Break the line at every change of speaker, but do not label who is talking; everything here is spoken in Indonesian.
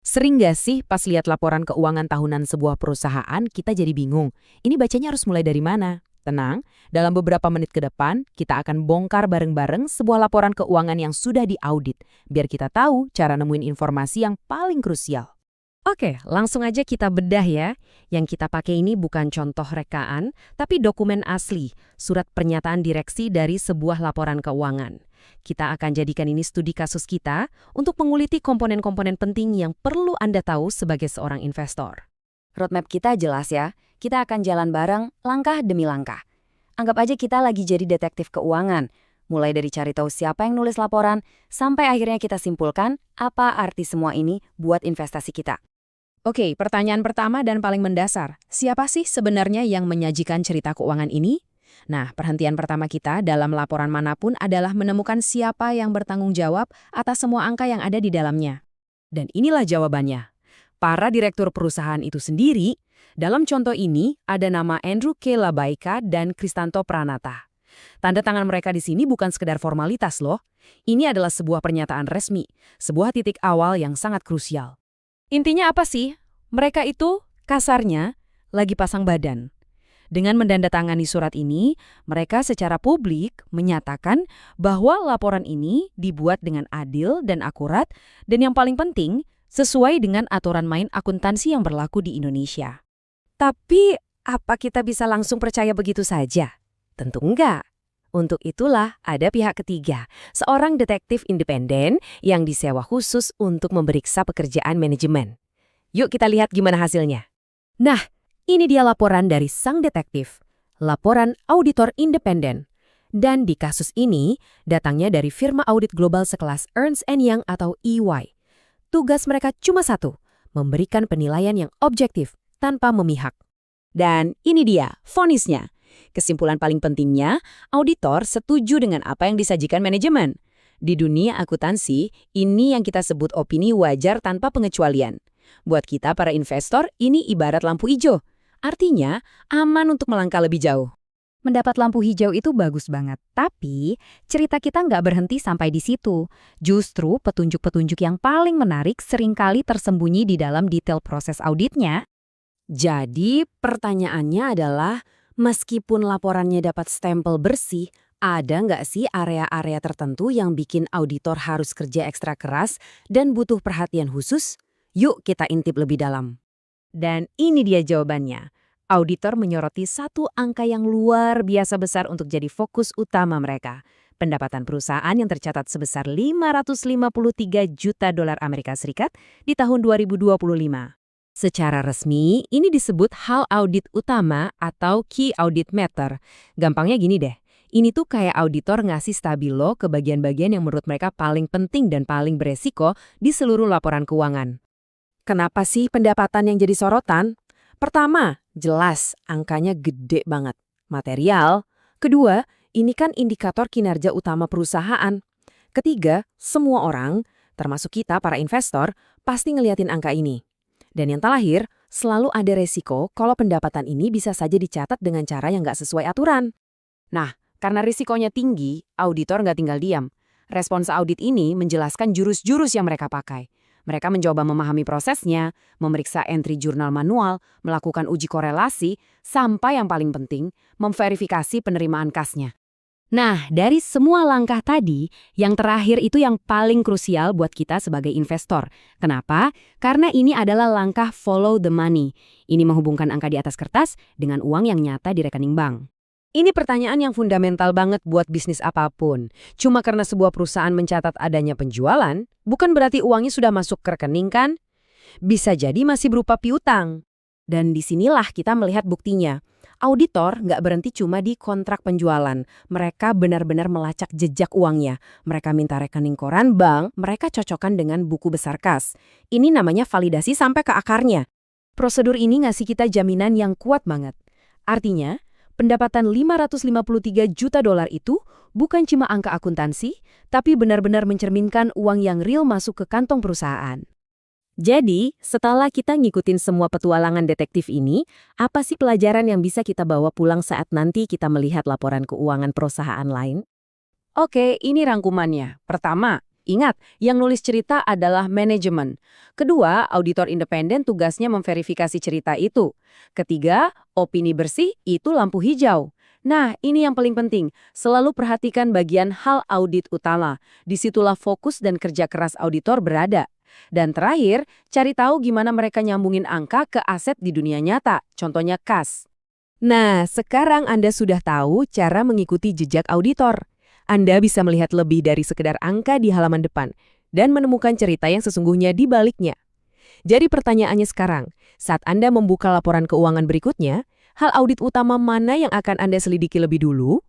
Sering nggak sih pas lihat laporan keuangan tahunan sebuah perusahaan, kita jadi bingung. Ini bacanya harus mulai dari mana? Tenang, dalam beberapa menit ke depan, kita akan bongkar bareng-bareng sebuah laporan keuangan yang sudah diaudit, biar kita tahu cara nemuin informasi yang paling krusial.
Oke, langsung aja kita bedah ya. Yang kita pakai ini bukan contoh rekaan, tapi dokumen asli, surat pernyataan direksi dari sebuah laporan keuangan. Kita akan jadikan ini studi kasus kita untuk menguliti komponen-komponen penting yang perlu Anda tahu sebagai seorang investor.
Roadmap kita jelas ya, kita akan jalan bareng langkah demi langkah. Anggap aja kita lagi jadi detektif keuangan, mulai dari cari tahu siapa yang nulis laporan, sampai akhirnya kita simpulkan apa arti semua ini buat investasi kita.
Oke, pertanyaan pertama dan paling mendasar. Siapa sih sebenarnya yang menyajikan cerita keuangan ini? Nah, perhentian pertama kita dalam laporan manapun adalah menemukan siapa yang bertanggung jawab atas semua angka yang ada di dalamnya. Dan inilah jawabannya. Para direktur perusahaan itu sendiri, dalam contoh ini ada nama Andrew K. Labaika dan Kristanto Pranata. Tanda tangan mereka di sini bukan sekedar formalitas loh. Ini adalah sebuah pernyataan resmi, sebuah titik awal yang sangat krusial. Intinya apa sih? Mereka itu, kasarnya, lagi pasang badan. Dengan mendandatangani surat ini, mereka secara publik menyatakan bahwa laporan ini dibuat dengan adil dan akurat, dan yang paling penting, sesuai dengan aturan main akuntansi yang berlaku di Indonesia. Tapi, apa kita bisa langsung percaya begitu saja? Tentu enggak. Untuk itulah ada pihak ketiga, seorang detektif independen yang disewa khusus untuk memeriksa pekerjaan manajemen. Yuk kita lihat gimana hasilnya. Nah, ini dia laporan dari sang detektif, laporan auditor independen. Dan di kasus ini, datangnya dari firma audit global sekelas Ernst & Young atau EY. Tugas mereka cuma satu, memberikan penilaian yang objektif tanpa memihak. Dan ini dia, vonisnya. Kesimpulan paling pentingnya, auditor setuju dengan apa yang disajikan manajemen. Di dunia akuntansi, ini yang kita sebut opini wajar tanpa pengecualian. Buat kita para investor, ini ibarat lampu hijau. Artinya, aman untuk melangkah lebih jauh.
Mendapat lampu hijau itu bagus banget, tapi cerita kita nggak berhenti sampai di situ. Justru petunjuk-petunjuk yang paling menarik seringkali tersembunyi di dalam detail proses auditnya.
Jadi, pertanyaannya adalah, meskipun laporannya dapat stempel bersih, ada nggak sih area-area tertentu yang bikin auditor harus kerja ekstra keras dan butuh perhatian khusus? Yuk kita intip lebih dalam. Dan ini dia jawabannya. Auditor menyoroti satu angka yang luar biasa besar untuk jadi fokus utama mereka. Pendapatan perusahaan yang tercatat sebesar 553 juta dolar Amerika Serikat di tahun 2025. Secara resmi, ini disebut hal audit utama atau key audit matter. Gampangnya gini deh, ini tuh kayak auditor ngasih stabilo ke bagian-bagian yang menurut mereka paling penting dan paling beresiko di seluruh laporan keuangan. Kenapa sih pendapatan yang jadi sorotan? Pertama, jelas angkanya gede banget. Material. Kedua, ini kan indikator kinerja utama perusahaan. Ketiga, semua orang, termasuk kita para investor, pasti ngeliatin angka ini. Dan yang terakhir, selalu ada resiko kalau pendapatan ini bisa saja dicatat dengan cara yang nggak sesuai aturan. Nah, karena risikonya tinggi, auditor nggak tinggal diam. Respons audit ini menjelaskan jurus-jurus yang mereka pakai. Mereka mencoba memahami prosesnya, memeriksa entry jurnal manual, melakukan uji korelasi, sampai yang paling penting, memverifikasi penerimaan kasnya. Nah, dari semua langkah tadi, yang terakhir itu yang paling krusial buat kita sebagai investor. Kenapa? Karena ini adalah langkah follow the money. Ini menghubungkan angka di atas kertas dengan uang yang nyata di rekening bank. Ini pertanyaan yang fundamental banget buat bisnis apapun. Cuma karena sebuah perusahaan mencatat adanya penjualan, bukan berarti uangnya sudah masuk ke rekening kan? Bisa jadi masih berupa piutang. Dan disinilah kita melihat buktinya. Auditor nggak berhenti cuma di kontrak penjualan. Mereka benar-benar melacak jejak uangnya. Mereka minta rekening koran bank, mereka cocokkan dengan buku besar kas. Ini namanya validasi sampai ke akarnya. Prosedur ini ngasih kita jaminan yang kuat banget. Artinya, pendapatan 553 juta dolar itu bukan cuma angka akuntansi, tapi benar-benar mencerminkan uang yang real masuk ke kantong perusahaan. Jadi, setelah kita ngikutin semua petualangan detektif ini, apa sih pelajaran yang bisa kita bawa pulang saat nanti kita melihat laporan keuangan perusahaan lain? Oke, ini rangkumannya. Pertama, Ingat, yang nulis cerita adalah manajemen. Kedua, auditor independen tugasnya memverifikasi cerita itu. Ketiga, opini bersih itu lampu hijau. Nah, ini yang paling penting. Selalu perhatikan bagian hal audit utama. Disitulah fokus dan kerja keras auditor berada. Dan terakhir, cari tahu gimana mereka nyambungin angka ke aset di dunia nyata, contohnya kas. Nah, sekarang Anda sudah tahu cara mengikuti jejak auditor. Anda bisa melihat lebih dari sekedar angka di halaman depan dan menemukan cerita yang sesungguhnya di baliknya. Jadi pertanyaannya sekarang, saat Anda membuka laporan keuangan berikutnya, hal audit utama mana yang akan Anda selidiki lebih dulu?